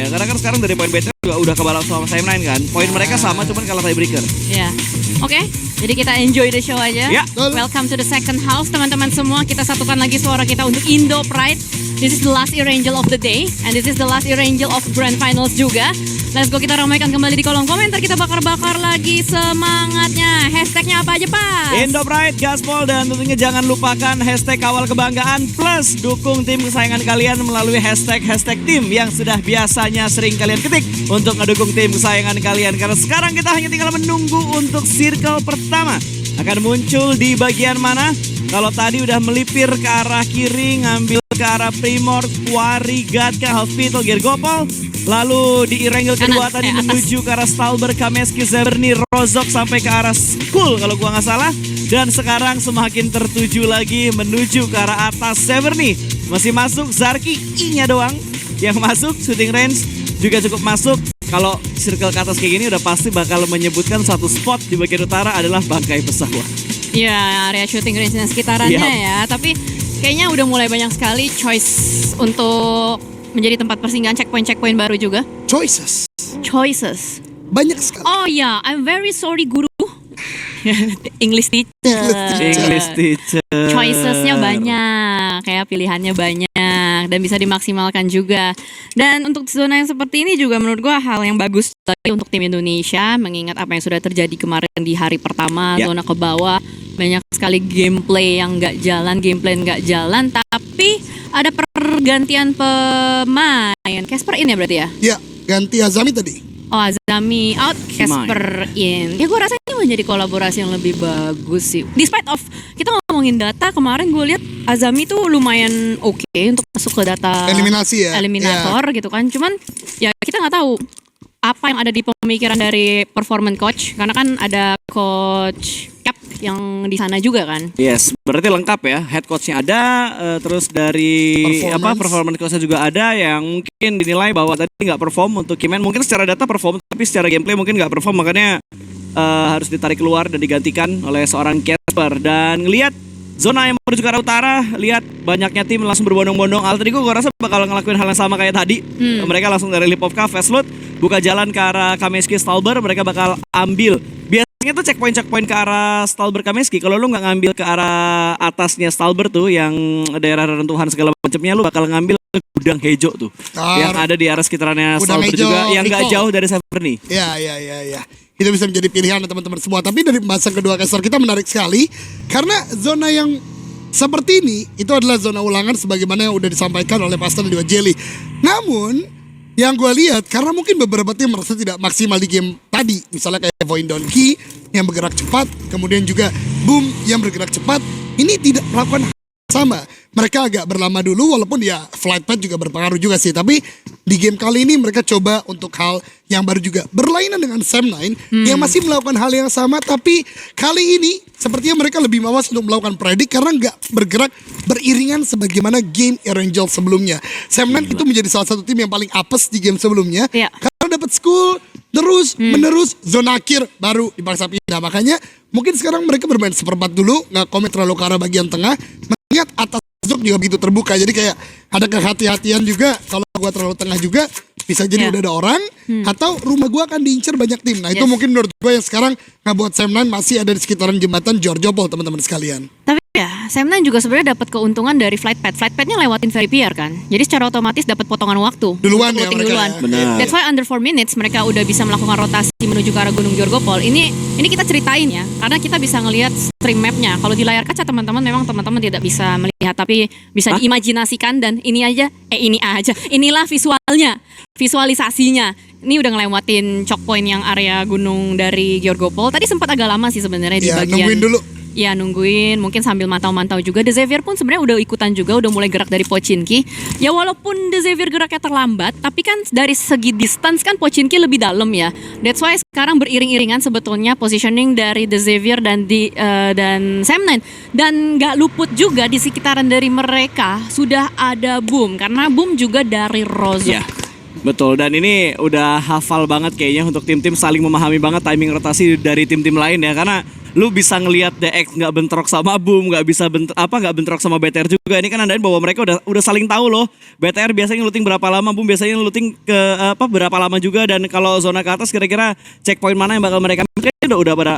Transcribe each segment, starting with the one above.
ya. Karena kan sekarang dari poin beta juga udah kebalap sama Sam9 kan. Poin mereka sama cuman kalah tiebreaker. Ya. Oke, jadi kita enjoy the show aja. Ya. Welcome to the second house teman-teman semua. Kita satukan lagi suara kita untuk Indo Pride. This is the last Erangel of the day. And this is the last Erangel of Grand Finals juga. Let's go, kita ramaikan kembali di kolom komentar. Kita bakar-bakar lagi semangatnya. Hashtagnya apa aja, Pak? Indo Pride, Gaspol, dan tentunya jangan lupakan hashtag kawal kebanggaan plus dukung tim kesayangan kalian melalui hashtag tim yang sudah biasanya sering kalian ketik untuk ngedukung tim kesayangan kalian. Karena sekarang kita hanya tinggal menunggu untuk circle pertama akan muncul di bagian mana. Kalau tadi udah melipir ke arah kiri, ngambil ke arah Primor, Quarry, Gatka, Hospital, Gergopol. Lalu di Erangel kedua tadi menuju ke arah Stalber, Kameski, Zeberni, Rozok sampai ke arah Skull kalau gua nggak salah. Dan sekarang semakin tertuju lagi menuju ke arah atas Zeberni. Masih masuk Zarki, I-nya doang yang masuk. Shooting range juga cukup masuk. Kalau circle ke atas kayak gini udah pasti bakal menyebutkan satu spot di bagian utara adalah bangkai pesawat. Ya, area shooting range dan sekitarnya ya. Tapi kayaknya udah mulai banyak sekali choice untuk menjadi tempat persinggahan checkpoint baru juga. Choices. Banyak sekali. Oh ya, I'm very sorry guru. English teacher. Choicesnya banyak, kayak pilihannya banyak dan bisa dimaksimalkan juga. Dan untuk zona yang seperti ini juga menurut gua hal yang bagus lagi untuk tim Indonesia, mengingat apa yang sudah terjadi kemarin di hari pertama zona ke bawah. Banyak sekali gameplay yang nggak jalan, tapi ada pergantian pemain. Casper in ya berarti ya? Ya, ganti Azami tadi. Oh, Azami out, Casper in. Ya gue rasa ini menjadi kolaborasi yang lebih bagus sih. Despite of kita ngomongin data, kemarin gue lihat Azami tuh lumayan oke untuk masuk ke data eliminasi ya, eliminator gitu kan. Cuman ya kita nggak tahu apa yang ada di pemikiran dari performance coach, karena kan ada coach Cap yang di sana juga kan. Yes, berarti lengkap ya. Head coachnya ada, terus dari performance coachnya juga ada yang mungkin dinilai bahwa tadi nggak perform untuk Kimen. Mungkin secara data perform, tapi secara gameplay mungkin nggak perform, makanya harus ditarik keluar dan digantikan oleh seorang Casper. Dan ngelihat zona yang menuju ke arah utara, lihat banyaknya tim langsung berbondong-bondong. Alter Ego gue rasa bakal ngelakuin hal yang sama kayak tadi. Mereka langsung dari Lipovka, fast load, buka jalan ke arah Kameski, Stalber. Mereka bakal ambil. Biasanya tuh checkpoint ke arah Stalber, Kameski. Kalau lu nggak ngambil ke arah atasnya Stalber tuh, yang daerah reruntuhan segala macamnya, lu bakal ngambil ke gudang Hejo tuh, yang ada di arah sekitarannya Stalber juga, yang nggak jauh dari Severny. Ya. Itu bisa menjadi pilihan teman-teman semua. Tapi dari pembahasan kedua caster kita menarik sekali, karena zona yang seperti ini itu adalah zona ulangan sebagaimana yang udah disampaikan oleh Pastor dan juga Jelly. Namun yang gue lihat, karena mungkin beberapa tim merasa tidak maksimal di game tadi, misalnya kayak Void Donkey yang bergerak cepat, kemudian juga Boom yang bergerak cepat, ini tidak melakukan sama. Mereka agak berlama dulu, walaupun ya flight path juga berpengaruh juga sih. Tapi di game kali ini mereka coba untuk hal yang baru juga, berlainan dengan Sam9 yang masih melakukan hal yang sama. Tapi kali ini sepertinya mereka lebih mawas untuk melakukan predik, karena nggak bergerak beriringan sebagaimana game Erangel sebelumnya. Sam9 itu menjadi salah satu tim yang paling apes di game sebelumnya, karena dapat school terus menerus, zona akhir baru dipaksa pindah. Makanya mungkin sekarang mereka bermain seperempat dulu, nggak komit terlalu ke arah bagian tengah. Mengingat atas juga begitu terbuka, jadi kayak ada kehati-hatian juga. Kalau gua terlalu tengah juga bisa jadi udah ada orang, atau rumah gua akan diincar banyak tim. Nah itu mungkin menurut gua yang sekarang ngebuat Sam9 masih ada di sekitaran jembatan Georgiopol, teman-teman sekalian. Tapi ya, Sam9 juga sebenarnya dapat keuntungan dari flight path. Flight pathnya lewatin Veripier kan, jadi secara otomatis dapat potongan waktu duluan ya mereka. Duluan. That's why under 4 minutes mereka udah bisa melakukan rotasi menuju ke arah Gunung Georgopol. Ini kita ceritain ya, karena kita bisa ngelihat stream mapnya. Kalau di layar kaca teman-teman memang teman-teman tidak bisa melihat, tapi bisa diimajinasikan. Dan inilah visualnya, visualisasinya. Ini udah ngelewatin choke point yang area gunung dari Georgopol. Tadi sempat agak lama sih sebenarnya di bagian. Nungguin dulu. Ya nungguin, mungkin sambil mantau-mantau juga. The Xavier pun sebenarnya udah ikutan juga, udah mulai gerak dari Pochinki. Ya walaupun The Xavier geraknya terlambat, tapi kan dari segi distance kan Pochinki lebih dalam ya. That's why sekarang beriring-iringan sebetulnya positioning dari The Xavier dan Sam9. Dan gak luput juga di sekitaran dari mereka sudah ada Boom, karena Boom juga dari Rozok. Yeah. Betul, dan ini udah hafal banget kayaknya untuk tim-tim saling memahami banget timing rotasi dari tim-tim lain ya. Karena lu bisa ngelihat DX nggak bentrok sama Boom, nggak bentrok sama BTR juga. Ini kan nandain bahwa mereka udah saling tahu loh. BTR biasanya looting berapa lama, Boom biasanya looting ke berapa lama juga, dan kalau zona ke atas kira-kira checkpoint mana yang bakal mereka ambil,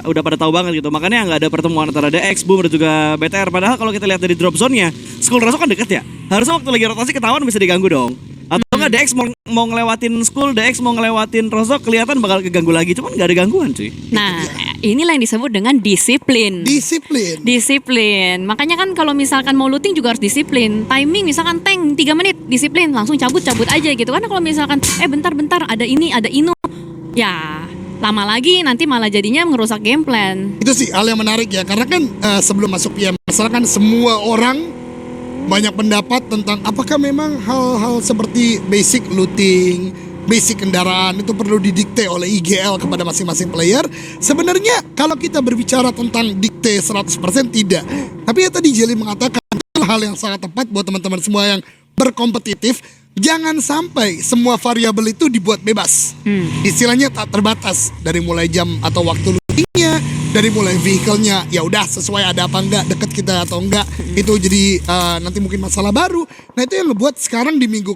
udah pada tahu banget gitu. Makanya nggak ada pertemuan antara DX, Boom dan juga BTR. Padahal kalau kita lihat dari drop zone-nya, Skull Razor kan deket ya. Harusnya waktu lagi rotasi ketahuan bisa diganggu dong. Atau enggak DX mau ngelewatin Skull, DX mau ngelewatin Rozok, kelihatan bakal keganggu lagi. Cuman gak ada gangguan cuy. Nah, inilah yang disebut dengan disiplin. Disiplin. Makanya kan kalau misalkan mau looting juga harus disiplin. Timing misalkan tank 3 menit, disiplin, langsung cabut aja gitu. Karena kalau misalkan bentar ada ini, ada inu, ya lama lagi nanti malah jadinya merusak game plan. Itu sih hal yang menarik ya, karena kan sebelum masuk PM masalah kan semua orang banyak pendapat tentang apakah memang hal-hal seperti basic looting, basic kendaraan itu perlu didikte oleh IGL kepada masing-masing player. Sebenarnya kalau kita berbicara tentang dikte 100% tidak. Tapi ya tadi Jelly mengatakan hal yang sangat tepat buat teman-teman semua yang berkompetitif. Jangan sampai semua variabel itu dibuat bebas. Istilahnya tak terbatas dari mulai jam atau waktu lootingnya, dari mulai vehicle-nya, ya udah sesuai ada apa enggak, deket kita atau enggak, itu jadi nanti mungkin masalah baru. Nah itu yang ngebuat sekarang di minggu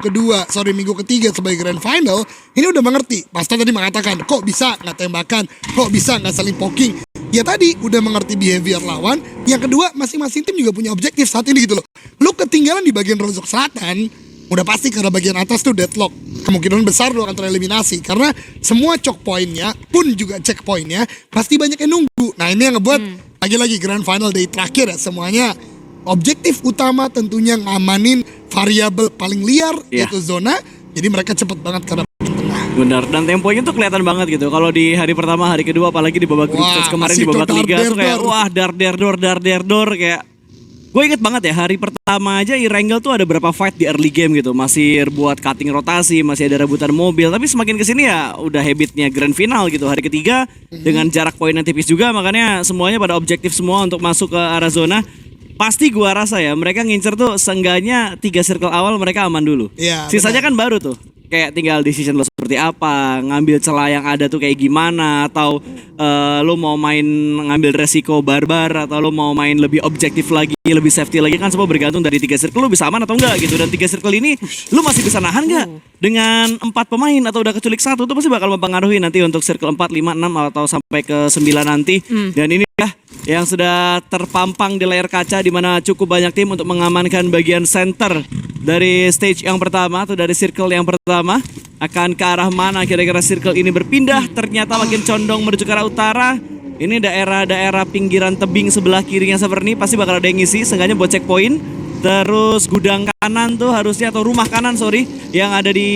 ketiga sebagai grand final ini udah mengerti. Pasta tadi mengatakan kok bisa nggak tembakan, kok bisa nggak saling poking. Ya tadi udah mengerti behavior lawan. Yang kedua, masing-masing tim juga punya objektif saat ini gitu loh. Lu ketinggalan di bagian Rozok Selatan, udah pasti karena bagian atas tuh deadlock. Kemungkinan besar lu akan tereliminasi karena semua choke point-nya pun juga checkpoint-nya pasti banyak yang nunggu. Nah ini yang ngebuat lagi-lagi grand final day terakhir ya, semuanya objektif utama tentunya ngamanin variabel paling liar yaitu zona. Jadi mereka cepet banget karena tengah. Benar, dan temponya tuh kelihatan banget gitu. Kalau di hari pertama, hari kedua, apalagi di babak group stage kemarin di babak liga tuh kayak wah dar der dor kayak. Gue inget banget ya, hari pertama aja Irangel tuh ada berapa fight di early game gitu. Masih buat cutting rotasi, masih ada rebutan mobil. Tapi semakin kesini ya udah habitnya grand final gitu. Hari ketiga dengan jarak poin yang tipis juga, makanya semuanya pada objektif semua untuk masuk ke arah zona. Pasti gua rasa ya mereka ngincer tuh seenggaknya 3 circle awal mereka aman dulu. Ya, sisanya kan baru tuh. Kayak tinggal decision lo seperti apa, ngambil celah yang ada tuh kayak gimana, atau lo mau main ngambil resiko barbar, atau lo mau main lebih objektif lagi, lebih safety lagi, kan semua bergantung dari 3 circle lo bisa aman atau enggak gitu. Dan 3 circle ini lo masih bisa nahan enggak dengan 4 pemain atau udah keculik 1, itu pasti bakal mempengaruhi nanti untuk circle 4, 5, 6 atau sampai ke 9 nanti. Dan ini ya yang sudah terpampang di layar kaca, di mana cukup banyak tim untuk mengamankan bagian center dari stage yang pertama atau dari circle yang pertama. Akan ke arah mana kira-kira circle ini berpindah? Ternyata makin condong menuju ke arah utara. Ini daerah-daerah pinggiran tebing sebelah kirinya Severny pasti bakal ada yang ngisi, seenggaknya buat checkpoint. Terus gudang kanan tuh harusnya, atau rumah kanan yang ada di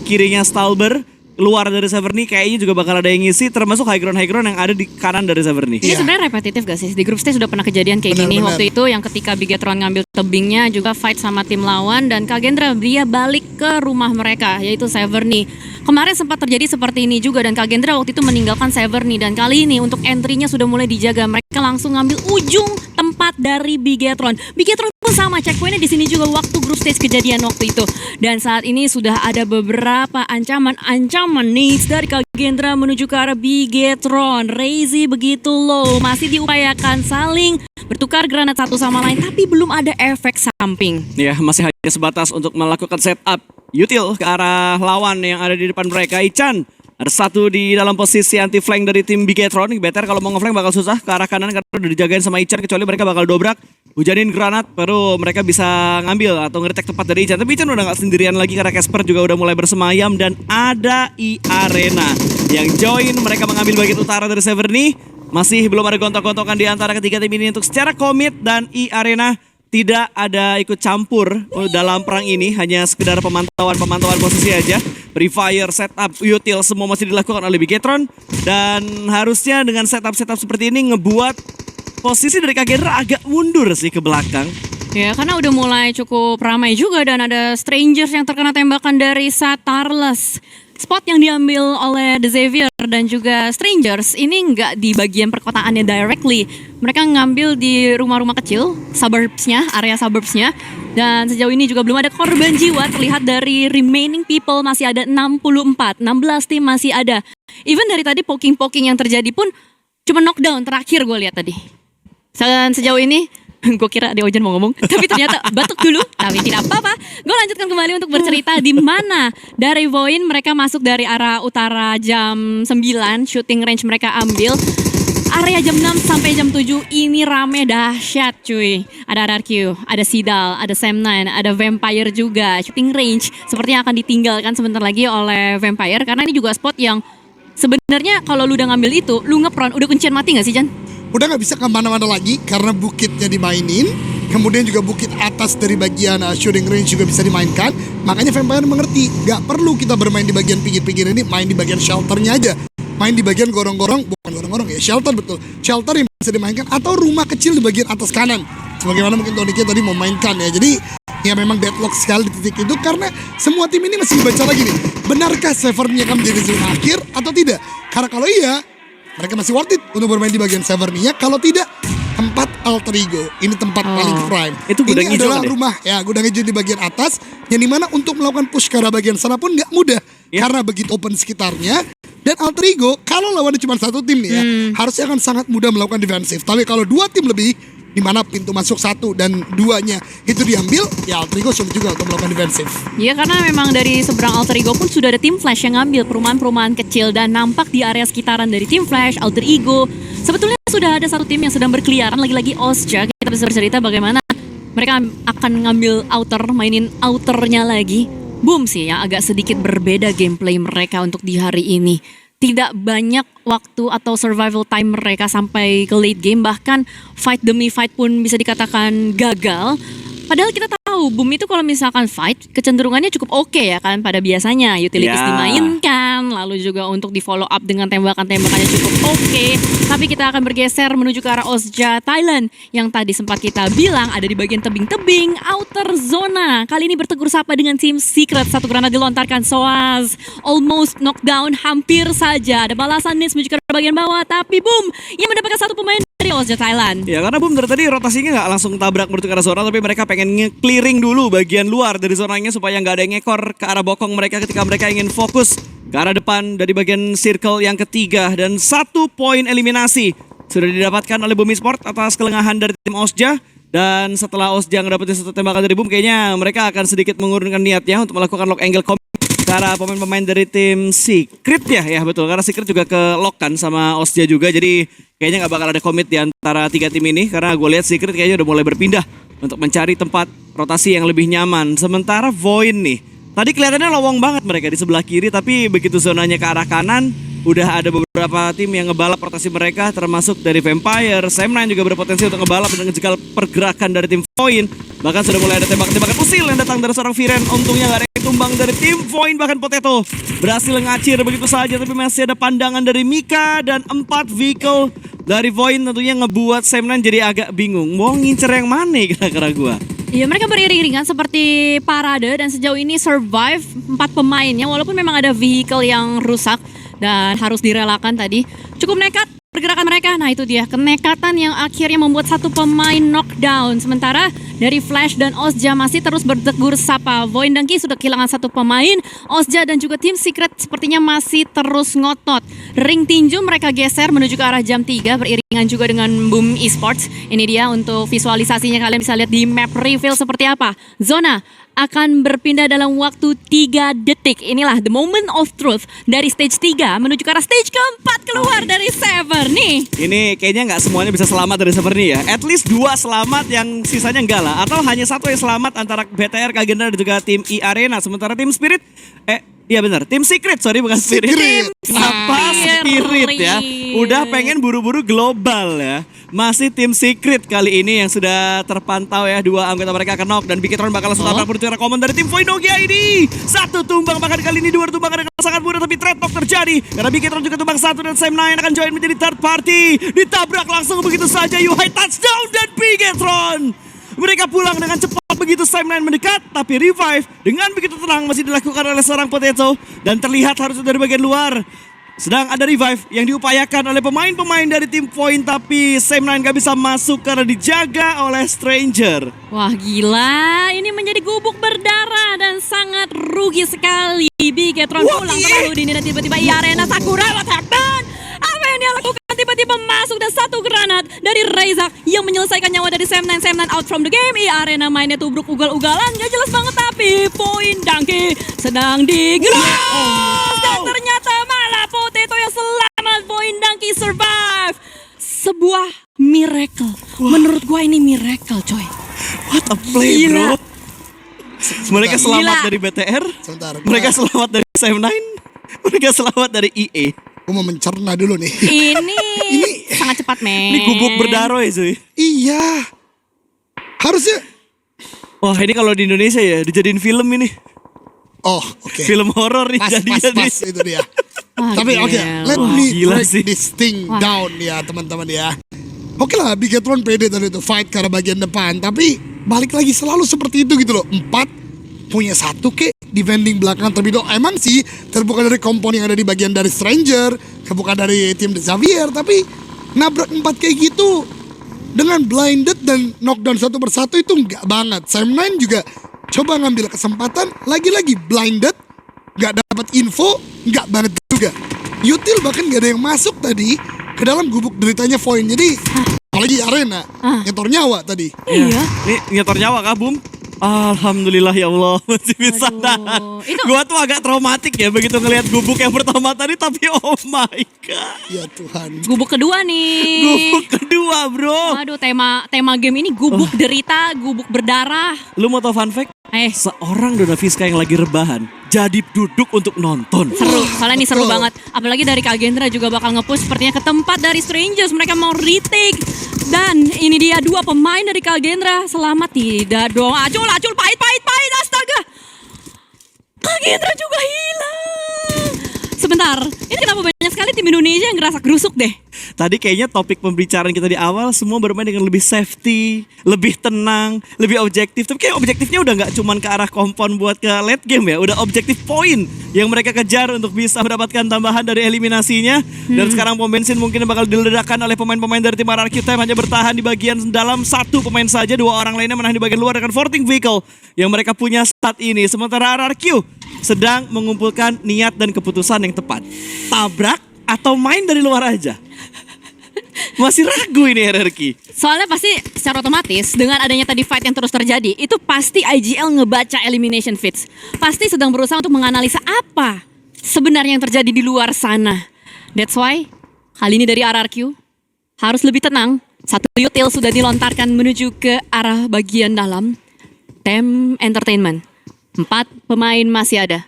kirinya Stalber, luar dari Severny kayaknya juga bakal ada yang ngisi, termasuk high ground yang ada di kanan dari Severny. Ini sebenarnya repetitif gak sih? Di grup stage sudah pernah kejadian kayak gini. Waktu itu yang ketika Bigetron ngambil tebingnya juga fight sama tim lawan, dan Kagendra dia balik ke rumah mereka yaitu Severny. Kemarin sempat terjadi seperti ini juga, dan Kagendra waktu itu meninggalkan Severny, dan kali ini untuk entry-nya sudah mulai dijaga. Mereka langsung ngambil ujung tempat dari Bigetron. Bigetron pun sama, checkpointnya di sini juga waktu grup stage kejadian waktu itu. Dan saat ini sudah ada beberapa ancaman needs dari Kagendra menuju ke arah Bigetron. Razy begitu low, masih diupayakan saling bertukar granat satu sama lain, tapi belum ada efek samping. Ya, masih hanya sebatas untuk melakukan setup util ke arah lawan yang ada di depan mereka. Ichan ada satu di dalam posisi anti flank dari tim Bigetron. BTR kalau mau ngeflank bakal susah ke arah kanan karena udah dijagain sama Ichan, kecuali mereka bakal dobrak, hujanin granat, baru mereka bisa ngambil atau ngeretek tepat dari Ichan. Tapi Ichan udah gak sendirian lagi karena Casper juga udah mulai bersemayam, dan ada Arena yang join. Mereka mengambil bagian utara dari Severny. Masih belum ada gontok-gontokan di antara ketiga tim ini untuk secara komit, dan Arena tidak ada ikut campur dalam perang ini, hanya sekedar pemantauan posisi aja. Free fire, setup, util semua masih dilakukan oleh Bigetron, dan harusnya dengan setup seperti ini ngebuat posisi dari Kagendra agak mundur sih ke belakang. Ya, karena udah mulai cukup ramai juga, dan ada Strangers yang terkena tembakan dari Satarles. Spot yang diambil oleh The Xavier dan juga Strangers ini nggak di bagian perkotaannya directly. Mereka ngambil di rumah-rumah kecil, area suburbsnya. Dan sejauh ini juga belum ada korban jiwa. Terlihat dari remaining people masih ada 64, 16 tim masih ada. Even dari tadi poking-poking yang terjadi pun Cuma knockdown terakhir gue lihat tadi. Sejauh ini gue kira ada Ojan mau ngomong, tapi ternyata batuk dulu. Tapi tidak apa-apa. Gue lanjutkan kembali untuk bercerita di mana dari Voin mereka masuk dari arah utara jam 9, shooting range mereka ambil. Area jam 6 sampai jam 7 ini rame dahsyat cuy. Ada RRQ, ada Sidal, ada Sam9, ada Vampire juga. Shooting range sepertinya akan ditinggalkan sebentar lagi oleh Vampire. Karena ini juga spot yang sebenarnya kalau lu udah ngambil itu, lu ngepron, udah kuncian mati gak sih Jan? Udah nggak bisa kemana-mana lagi karena bukitnya dimainin. Kemudian juga bukit atas dari bagian shooting range juga bisa dimainkan. Makanya Vampire mengerti, gak perlu kita bermain di bagian pinggir-pinggir ini, main di bagian shelternya aja. Main di bagian gorong-gorong, bukan gorong-gorong ya, shelter betul. Shelter yang bisa dimainkan atau rumah kecil di bagian atas kanan. Sebagaimana mungkin Tonikia tadi mau mainkan ya. Jadi ya memang deadlock sekali di titik itu karena semua tim ini masih dibaca lagi nih. Benarkah Severnnya akan menjadi zona akhir atau tidak? Karena kalau iya, mereka masih worth it untuk bermain di bagian Severnnya. Kalau tidak, tempat Alter Ego. Ini tempat paling prime. Itu gudang ini hijau adalah kan ya? rumah ya, gudang hijau di bagian atas. Yang dimana untuk melakukan push ke arah bagian sana pun nggak mudah. Ya. Karena begitu open sekitarnya. Dan Alter Ego, kalau lawannya cuma satu tim nih ya, harusnya akan sangat mudah melakukan defensif. Tapi kalau dua tim lebih, di mana pintu masuk 1 dan 2-nya itu diambil, ya Alter Ego sulit juga untuk melakukan defensif. Iya karena memang dari seberang Alter Ego pun sudah ada tim Flash yang ngambil perumahan-perumahan kecil dan nampak di area sekitaran dari tim Flash, Alter Ego. Sebetulnya sudah ada satu tim yang sedang berkeliaran, lagi-lagi Osja. Kita bisa bercerita bagaimana mereka akan ngambil outer, mainin outernya lagi. Boom sih yang agak sedikit berbeda gameplay mereka untuk di hari ini. Tidak banyak waktu atau survival time mereka sampai ke late game. Bahkan fight demi fight pun bisa dikatakan gagal. Padahal kita tahu Boom itu kalau misalkan fight kecenderungannya cukup oke ya kan pada biasanya. Utilities Ya. dimainkan, lalu juga untuk di follow up dengan tembakan-tembakannya cukup oke. Tapi kita akan bergeser menuju ke arah Osja Thailand yang tadi sempat kita bilang ada di bagian tebing-tebing outer zona. Kali ini bertegur sapa dengan tim Secret. Satu granat dilontarkan Soaz. Almost knockdown, hampir saja. Ada balasan Nis menuju ke bagian bawah. Tapi Boom yang mendapatkan satu pemain dari Osja Thailand. Ya karena Boom dari tadi rotasinya nggak langsung tabrak menuju ke arah zona, tapi mereka pengen nge-clearing dulu bagian luar dari zonanya supaya nggak ada yang ngekor ke arah bokong mereka ketika mereka ingin fokus ke arah depan dari bagian circle yang ketiga. Dan 1 poin eliminasi sudah didapatkan oleh Boom Esports atas kelengahan dari tim Osja. Dan setelah Osja ngedapetin 1 tembakan dari Boom, kayaknya mereka akan sedikit mengurungkan niatnya untuk melakukan lock angle commit ke arah pemain-pemain dari tim Secret ya betul, karena Secret juga ke lock kan sama Osja juga, jadi kayaknya nggak bakal ada commit di antara 3 tim ini karena gue lihat Secret kayaknya udah mulai berpindah untuk mencari tempat rotasi yang lebih nyaman. Sementara Void nih, tadi kelihatannya lowong banget mereka di sebelah kiri, tapi begitu zonanya ke arah kanan udah ada beberapa tim yang ngebalap rotasi mereka, termasuk dari Vampire. Sam9 juga berpotensi untuk ngebalap dan ngejegal pergerakan dari tim Void. Bahkan sudah mulai ada tembak-tembakan usil yang datang dari seorang Viren. Untungnya gak ada yang tumbang dari tim Void. Bahkan Potato berhasil ngacir begitu saja, tapi masih ada pandangan dari Mika dan 4 vehicle dari Void tentunya ngebuat Sam9 jadi agak bingung. Mau ngincer yang mana kira-kira gua? Iya, mereka beriring-iringan seperti parade dan sejauh ini survive 4 pemainnya walaupun memang ada vehicle yang rusak dan harus direlakan tadi. Cukup nekat pergerakan mereka. Nah itu dia kenekatan yang akhirnya membuat 1 pemain knockdown. Sementara dari Flash dan Osja masih terus bertegur sapa. Void dan Ki sudah kehilangan 1 pemain. Osja dan juga tim Secret sepertinya masih terus ngotot. Ring tinju mereka geser menuju ke arah jam 3 beriringan juga dengan Boom Esports. Ini dia untuk visualisasinya, kalian bisa lihat di map reveal seperti apa. Zona akan berpindah dalam waktu 3 detik. Inilah the moment of truth dari stage 3 menuju ke arah stage keempat keluar dari Sever nih. Ini kayaknya nggak semuanya bisa selamat dari server ini ya. At least 2 selamat, yang sisanya enggak lah. Atau hanya 1 yang selamat antara BTR, Kagenda dan juga tim E-Arena. Sementara tim Spirit, iya benar, tim Secret, sorry bukan Spirit. Secret. Kenapa Spirit ya? Udah pengen buru-buru global ya. Masih tim Secret kali ini yang sudah terpantau ya. 2 anggota mereka akan knock dan Bikitron bakal langsung tabrak menuju arah common dari tim Voidogia ini. 1 tumbang, bahkan kali ini 2 tumbang dengan sangat mudah, tapi trade talk terjadi. Karena Bikitron juga tumbang 1 dan Sam9 akan join menjadi third party. Ditabrak langsung begitu saja, Yuhai touchdown dan Bikitron. Mereka pulang dengan cepat begitu Sam9 mendekat, tapi revive dengan begitu tenang masih dilakukan oleh seorang Potato dan terlihat harus dari bagian luar. Sedang ada revive yang diupayakan oleh pemain-pemain dari tim Point, tapi Sam9 gak bisa masuk karena dijaga oleh Stranger. Wah gila, ini menjadi gubuk berdarah dan sangat rugi sekali. Bikitron pulang terlalu dini dan tiba-tiba E-Arena Sakura, what happened? Apa yang dia lakukan? Tiba-tiba tiba-tiba masuk dan satu granat dari Reza yang menyelesaikan nyawa dari Sam 9 out from the game. Arena mainnya tubruk ugal-ugalan, gak jelas banget tapi poin Dangki sedang digelar. Dan ternyata malah Potato yang selamat, poin Dangki survive. Sebuah miracle. Menurut gua ini miracle, coy. What a play, Gila. bro. Mereka selamat Gila. dari BTR. Sebentar, Mereka selamat dari Sam 9. Mereka selamat dari EA. Gue mau mencerna dulu nih. Ini sangat cepat, men. Ini gubuk berdarah ya, cuy. Iya. Harusnya. Wah, ini kalau di Indonesia ya dijadiin film ini. Oh, oke. Film horor nih Pas, jadinya pas, nih. itu dia. Wah, Tapi gila. oke, let Wah, me gila break sih. this thing Wah. down ya teman-teman ya. Oke lah, Bigetron pede tadi itu fight karena bagian depan. Tapi balik lagi selalu seperti itu gitu loh. 4 punya 1 kek defending belakang terlebih dahulu. Emang sih terbuka dari kompon yang ada di bagian dari Stranger, kebuka dari tim The Xavier. Tapi nabrak 4 kayak gitu dengan blinded dan knockdown satu persatu itu enggak banget. Sam 9 juga coba ngambil kesempatan, lagi-lagi blinded, nggak dapat info, nggak banget juga. Util bahkan nggak ada yang masuk tadi ke dalam gubuk deritanya Void. Jadi apalagi Arena nyetor nyawa tadi. Iya. Ini nyetor nyawa kah, Bum? Alhamdulillah ya Allah masih bisa Aduh, nahan. itu- Gua tuh agak traumatik ya begitu ngelihat gubuk yang pertama tadi, tapi oh my god. Ya Tuhan. Gubuk kedua nih. Gubuk kedua, bro. Aduh, tema game ini gubuk derita, gubuk berdarah. Lu mau tau fun fact? Seorang Dona Fiska yang lagi rebahan jadi duduk untuk nonton. Seru, soalnya ini seru Betul. banget. Apalagi dari Kak Gendra juga bakal nge-push sepertinya ke tempat dari Strangers. Mereka mau retake. Dan ini dia 2 pemain dari Kak Gendra. Selamat tidak dong. Acul, pahit, astaga. Kak Gendra juga hilang. Sebentar, ini kenapa banyak sekali tim Indonesia yang ngerasa gerusuk deh. Tadi kayaknya topik pembicaraan kita di awal semua bermain dengan lebih safety, lebih tenang, lebih objektif. Tapi kayak objektifnya udah nggak cuman ke arah kompon buat ke late game ya, udah objektif poin yang mereka kejar untuk bisa mendapatkan tambahan dari eliminasinya. Dan sekarang pom bensin mungkin bakal diledakkan oleh pemain-pemain dari tim RRQ Time, hanya bertahan di bagian dalam 1 pemain saja, 2 orang lainnya menahan di bagian luar dengan forting vehicle yang mereka punya saat ini. Sementara RRQ sedang mengumpulkan niat dan keputusan yang tepat. Tabrak atau main dari luar aja? Masih ragu ini RRQ. Soalnya pasti secara otomatis dengan adanya tadi fight yang terus terjadi, itu pasti IGL ngebaca elimination feeds. Pasti sedang berusaha untuk menganalisa apa sebenarnya yang terjadi di luar sana. That's why kali ini dari RRQ harus lebih tenang. 1 util sudah dilontarkan menuju ke arah bagian dalam. Tem Entertainment. 4 pemain masih ada.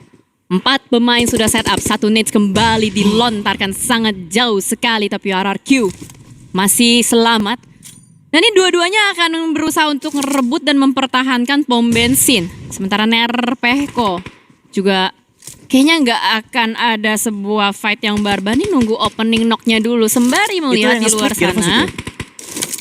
4 pemain sudah set up. 1 nades kembali dilontarkan sangat jauh sekali, tapi RRQ masih selamat. Dan ini dua-duanya akan berusaha untuk merebut dan mempertahankan pom bensin. Sementara Nerpehko juga kayaknya nggak akan ada sebuah fight yang barbar. Nih nunggu opening knock-nya dulu sembari melihat di yang luar nge-split Genfos sana. itu?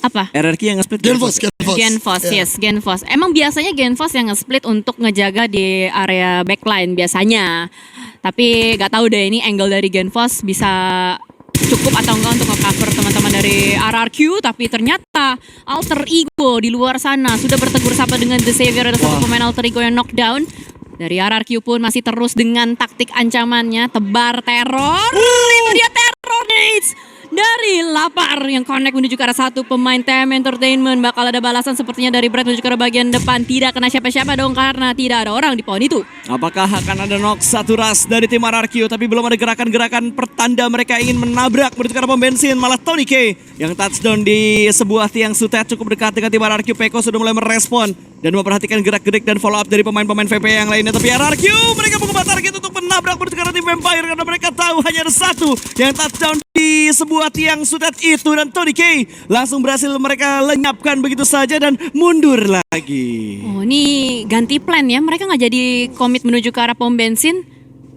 Apa? RRQ yang nge-split Genfos. Genfos, Ya. yes, Genfos. Emang biasanya Genfos yang nge-split untuk ngejaga di area backline biasanya. Tapi gak tahu deh ini angle dari Genfos bisa cukup atau enggak untuk nge-cover teman-teman dari RRQ. Tapi ternyata alter ego di luar sana sudah bertegur sapa dengan The Savior. Ada satu pemain alter ego yang knockdown. Dari RRQ pun masih terus dengan taktik ancamannya, tebar teror. Itu dia teror nades dari Lapar yang connect menuju ke arah 1 pemain Tem Entertainment. Bakal ada balasan sepertinya dari Brad menuju ke arah bagian depan. Tidak kena siapa-siapa dong karena tidak ada orang di pohon itu. Apakah akan ada knock 1 rush dari tim RRQ, tapi belum ada gerakan-gerakan pertanda mereka ingin menabrak menuju ke arah pom bensin. Malah Tony K yang touchdown di sebuah tiang sutet cukup dekat dengan tim RRQ. Peko sudah mulai merespon dan memperhatikan gerak-gerik dan follow up dari pemain-pemain VP yang lainnya. Tapi RRQ mereka mengubah target untuk menabrak menuju ke arah tim Vampire karena mereka tahu hanya ada 1 yang touchdown di sebuah tiang sutet itu, dan Tony K langsung berhasil mereka lenyapkan begitu saja dan mundur lagi. Oh ini ganti plan ya. Mereka nggak jadi komit menuju ke arah pom bensin.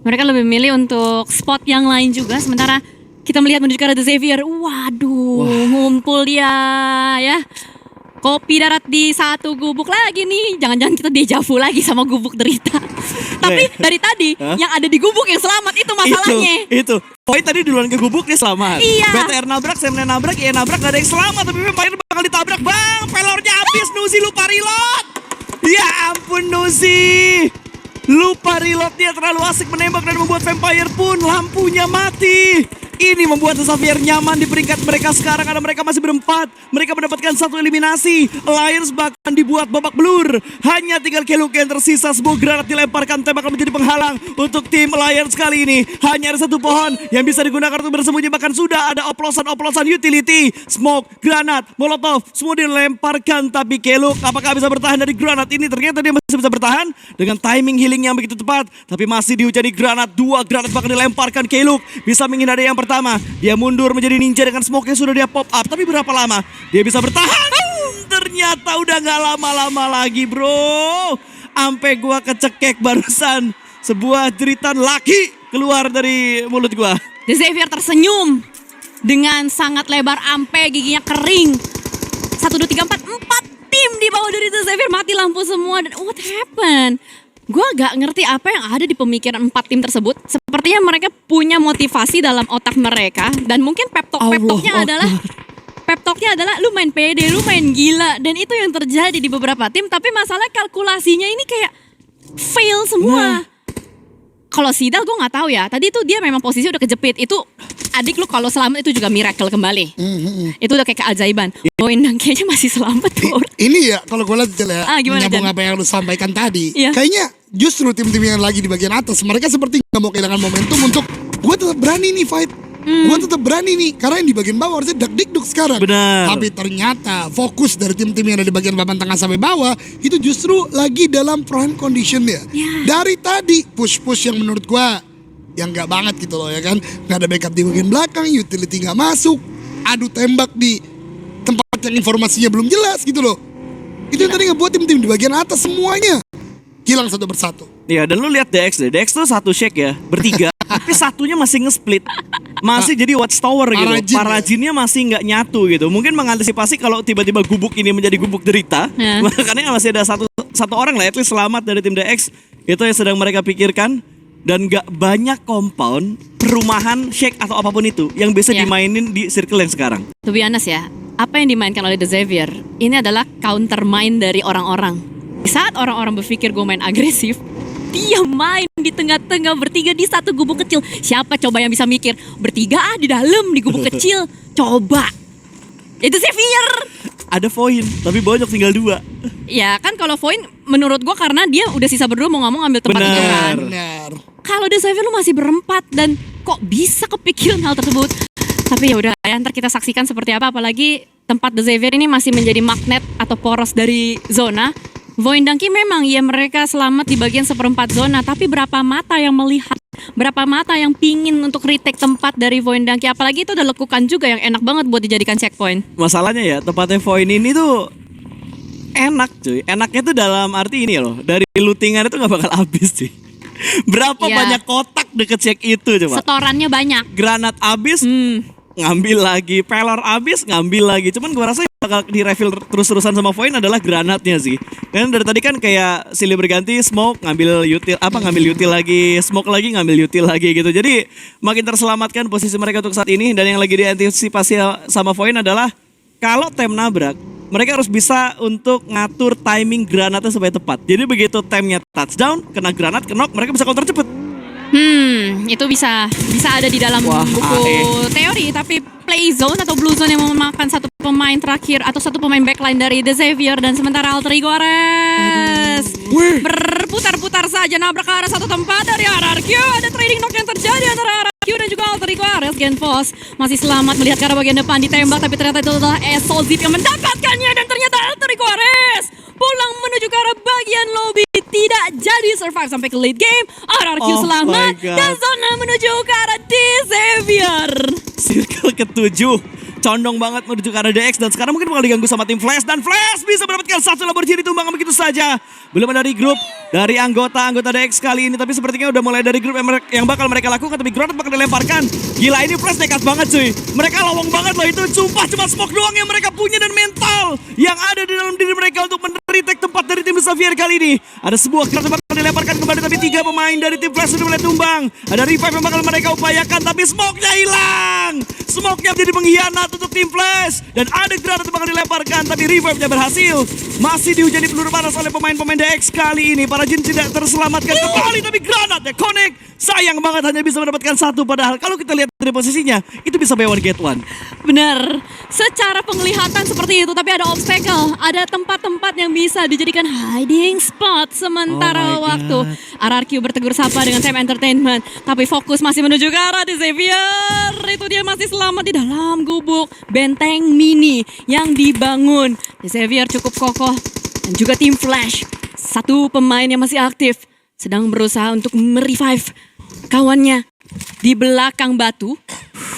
Mereka lebih milih untuk spot yang lain juga. Sementara kita melihat menuju ke arah The Xavier. Waduh, ngumpul dia ya. Kopi darat di 1 gubuk lagi nih. Jangan-jangan kita dejavu lagi sama gubuk derita. Tapi dari tadi yang ada di gubuk yang selamat itu masalahnya. Itu. Poin tadi duluan ke gubuk dia selamat. Iya. BTR nabrak, Semne nabrak, IE nabrak, gak ada yang selamat. Tapi Vampire bakal ditabrak. Bang, pelornya habis. Nuzi lupa reload. Ya ampun Nuzi. Lupa reload, dia terlalu asik menembak dan membuat Vampire pun lampunya mati. Ini membuat Xavier nyaman di peringkat mereka sekarang karena mereka masih berempat. Mereka mendapatkan 1 eliminasi. Alliance bahkan dibuat babak belur. Hanya tinggal Keluk yang tersisa. Sebuah granat dilemparkan, tembakan menjadi penghalang untuk tim Alliance kali ini. Hanya ada 1 pohon yang bisa digunakan untuk bersembunyi. Bahkan sudah ada oplosan-oplosan utility. Smoke, granat, molotov, semua dilemparkan. Tapi Keluk apakah bisa bertahan dari granat ini? Ternyata dia masih bisa bertahan dengan timing healing yang begitu tepat. Tapi masih dihujani granat. 2 granat bahkan dilemparkan Keluk. Bisa menghindari yang pertama, dia mundur menjadi ninja dengan smoke yang sudah dia pop up. Tapi berapa lama dia bisa bertahan? Ternyata udah gak lama-lama lagi bro. Ampe gua kecekek barusan. Sebuah jeritan laki keluar dari mulut gua. The Xavier tersenyum dengan sangat lebar, ampe giginya kering. 1, 2, 3, 4 tim di bawah dari The Xavier mati lampu semua. Dan what happened? Gue gak ngerti apa yang ada di pemikiran 4 tim tersebut. Sepertinya mereka punya motivasi dalam otak mereka. Dan mungkin pep talknya adalah lu main pede, lu main gila. Dan itu yang terjadi di beberapa tim. Tapi masalah kalkulasinya ini kayak fail semua. Kalau Sidal gue gak tahu ya. Tadi itu dia memang posisi udah kejepit. Itu adik lu kalau selamat itu juga miracle kembali. Itu udah kayak keajaiban. Boindang kayaknya masih selamat tuh. Ini ya kalau gue lihat ya, nyambung Jan? apa yang lu sampaikan tadi. Iya. Kayaknya justru tim-tim yang lagi di bagian atas, mereka seperti gak mau kehilangan momentum untuk gue tetap berani nih fight. Gue tetap berani nih, karena yang di bagian bawah harusnya dak-dikduk sekarang. Benar. Tapi ternyata fokus dari tim-tim yang ada di bagian papan tengah sampai bawah itu justru lagi dalam prime conditionnya. Dari tadi push-push yang menurut gue yang gak banget gitu loh ya kan. Gak ada backup di bagian belakang, utility gak masuk, adu tembak di tempat yang informasinya belum jelas gitu loh. Itu yang tadi ngebuat tim-tim di bagian atas semuanya hilang satu persatu. Iya, dan lu lihat DX deh. DX tuh 1 shake ya, bertiga. Tapi satunya masih nge-split. Masih jadi watchtower gitu. Parajinnya masih nggak nyatu gitu. Mungkin mengantisipasi kalau tiba-tiba gubuk ini menjadi gubuk derita. Makanya masih ada satu orang lah at least selamat dari tim DX. Itu yang sedang mereka pikirkan. Dan gak banyak compound, perumahan, shake atau apapun itu yang bisa dimainin di circle yang sekarang. To be honest ya, apa yang dimainkan oleh The Xavier ini adalah counter main dari orang-orang. Di saat orang-orang berpikir gue main agresif, dia main di tengah-tengah bertiga di satu gubuk kecil. Siapa coba yang bisa mikir bertiga di dalam di gubuk kecil? Coba. Itu Xavier. Ada Voin, tapi Bonyok tinggal 2. Ya kan kalau Voin menurut gue karena dia udah sisa berdua mau ngomong ambil tempat itu kan. Benar. Kalau The Xavier lu masih berempat dan kok bisa kepikiran hal tersebut. Tapi ya udah ya, ntar kita saksikan seperti apa. Apalagi tempat The Xavier ini masih menjadi magnet atau poros dari zona. Voindangki memang ya mereka selamat di bagian seperempat zona. Tapi berapa mata yang melihat, berapa mata yang pingin untuk retake tempat dari Voindangki. Apalagi itu udah lekukan juga yang enak banget buat dijadikan checkpoint. Masalahnya ya tempatnya Voin ini tuh enak cuy. Enaknya tuh dalam arti ini loh. Dari lootingan itu gak bakal habis cuy. Berapa banyak kotak deket check itu coba. Setorannya banyak. Granat habis, ngambil lagi. Pelor habis, ngambil lagi. Cuman gua rasa yang bakal di-refill terus-terusan sama Voin adalah granatnya sih. Dan dari tadi kan kayak silih berganti, smoke ngambil util, ngambil util lagi, smoke lagi ngambil util lagi gitu. Jadi makin terselamatkan posisi mereka untuk saat ini. Dan yang lagi diantisipasi sama Voin adalah kalau tem nabrak, mereka harus bisa untuk ngatur timing granatnya supaya tepat. Jadi begitu temnya touchdown, kena granat, knock, mereka bisa counter cepet. Itu bisa ada di dalam buku teori. Tapi play zone atau blue zone yang memakan satu pemain terakhir atau satu pemain backline dari The Xavier. Dan sementara Alter Ego Ares berputar-putar saja nabrak ke arah satu tempat dari RRQ. Ada trading knock yang terjadi antara RRQ dan juga Alter Ego Ares. Genfos masih selamat melihat ke arah bagian depan ditembak, tapi ternyata itu adalah Esozip yang mendapatkannya. Dan ternyata Alter Ego Ares pulang menuju ke arah bagian lobby, tidak jadi survive sampai ke late game. RRQ selamat dan zona menuju ke arah The Xavier. Circle ke-7 condong banget menuju ke arah DX. Dan sekarang mungkin bakal diganggu sama tim Flash. Dan Flash bisa mendapatkan satu Lamborghini tumbang begitu saja. Belum ada regroup dari anggota DX kali ini. Tapi sepertinya udah mulai dari grup yang bakal mereka lakukan. Tapi granat bakal dilemparkan. Gila, ini Flash nekat banget cuy. Mereka lawang banget loh itu. Sumpah cuma smoke doang yang mereka punya dan mental yang ada di dalam diri mereka untuk men-retake tempat dari tim Xavier kali ini. Ada sebuah granat bakal dilemparkan kembali, tapi 3 pemain dari tim Flash sudah mulai tumbang. Ada revive yang bakal mereka upayakan, tapi smoke-nya hilang. Smoke-nya menjadi pengkhianat untuk tim Flash. Dan ada granat yang bakal dilemparkan, tapi revive-nya berhasil. Masih dihujani peluru panas oleh pemain-pemain DX kali ini. Para Jin tidak terselamatkan kembali, tapi granatnya connect. Sayang banget hanya bisa mendapatkan 1, padahal kalau kita lihat dari posisinya, itu bisa buy one get one. Benar, secara penglihatan seperti itu, tapi ada obstacle, ada tempat-tempat yang bisa dijadikan hiding spot sementara Oh my waktu. God. RRQ bertegur sapa dengan Time Entertainment, tapi fokus masih menuju ke arah The Xavier. Itu dia masih selamat di dalam gubuk benteng mini yang dibangun. The Xavier cukup kokoh dan juga tim Flash. 1 pemain yang masih aktif sedang berusaha untuk merevive kawannya di belakang batu.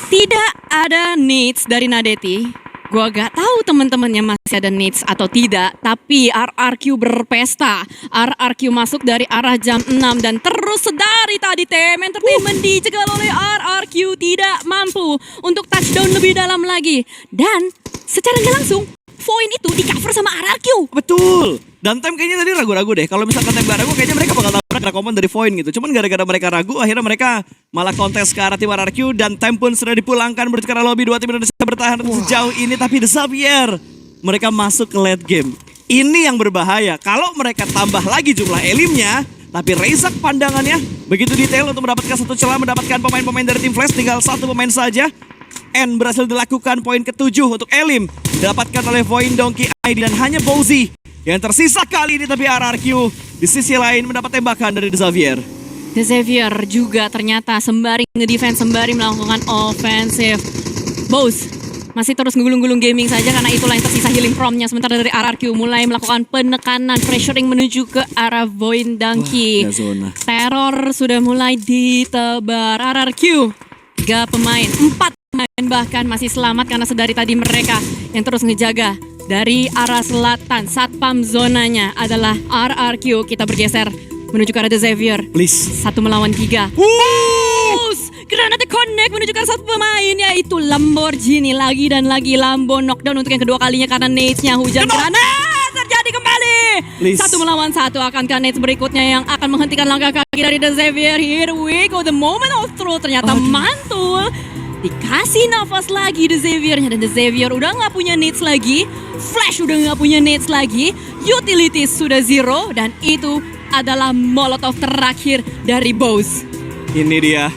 Tidak ada nades dari Nadeti. Gua gak tahu teman-temannya masih ada nades atau tidak, tapi RRQ berpesta. RRQ masuk dari arah jam 6 dan terus sedari tadi Time Entertainment dicegal oleh RRQ, tidak mampu untuk touchdown lebih dalam lagi. Dan secara nggak langsung Void itu di cover sama RRQ. Betul. Dan Time kayaknya tadi ragu-ragu deh. Kalau misalkan Time gak ragu, kayaknya mereka bakal tabrak Drakomon dari Void gitu. Cuman gara-gara mereka ragu, akhirnya mereka malah kontes ke arah tim RRQ. Dan Time pun sudah dipulangkan menuju ke arah lobby. 2 tim Indonesia bertahan sejauh ini. Tapi The Xavier, mereka masuk ke late game. Ini yang berbahaya. Kalau mereka tambah lagi jumlah elimnya, tapi Razak pandangannya begitu detail untuk mendapatkan 1 celah, mendapatkan pemain-pemain dari tim Flash. Tinggal 1 pemain saja. N berhasil dilakukan, poin ke-7 untuk Elim didapatkan oleh Void Donkey ID dan hanya Bowzy yang tersisa kali ini, tapi RRQ di sisi lain mendapat tembakan dari The Xavier. The Xavier juga ternyata sembari nge-defense, sembari melakukan offensive. Bose masih terus ngegulung-gulung gaming saja karena itulah yang tersisa healing from-nya. Sementara dari RRQ mulai melakukan penekanan, pressuring menuju ke arah Void Donkey. Wah, zona. Teror sudah mulai ditebar. RRQ 3 pemain, 4 pemain bahkan masih selamat karena sedari tadi mereka yang terus ngejaga dari arah selatan. Satpam zonanya adalah RRQ. Kita bergeser menuju ke arah The Xavier. Please. 1 melawan 3. Granatnya connect menuju ke arah 1 pemain, yaitu Lamborghini. Lagi dan lagi Lambo knockdown untuk yang kedua kalinya karena nades-nya hujan granat terjadi kembali. Please. 1 melawan 1. Akankah nades berikutnya yang akan menghentikan langkah kaki dari The Xavier? Here we go, the moment of truth. Ternyata mantul. Dikasih nafas lagi The Xavier-nya, dan The Xavier udah nggak punya nades lagi. Flash udah nggak punya nades lagi. Utilities sudah 0 dan itu adalah molotov terakhir dari Bose. Ini dia,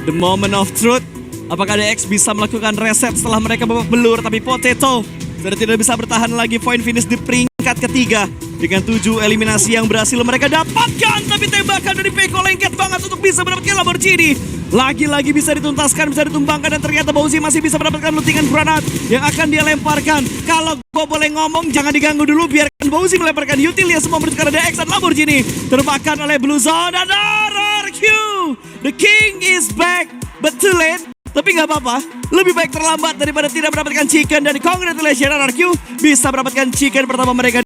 the moment of truth. Apakah DX bisa melakukan reset setelah mereka babak belur? Tapi Potato sudah tidak bisa bertahan lagi. Point finish di peringkat ketiga dengan 7 eliminasi yang berhasil mereka dapatkan. Tapi tembakan dari Peko lengket banget untuk bisa mendapatkan Lamborghini. Lagi-lagi bisa dituntaskan, bisa ditumbangkan, dan ternyata Bowzy masih bisa mendapatkan lootingan granat yang akan dia lemparkan. Kalau gue boleh ngomong, jangan diganggu dulu, biarkan Bowzy melemparkan Utilia semua menuju ke DX, dan Lamborghini terbakar oleh Blue Zone dan RRQ. The King is back, but too late. Tapi nggak apa-apa, lebih baik terlambat daripada tidak mendapatkan chicken. Dan congratulations RRQ bisa mendapatkan chicken pertama mereka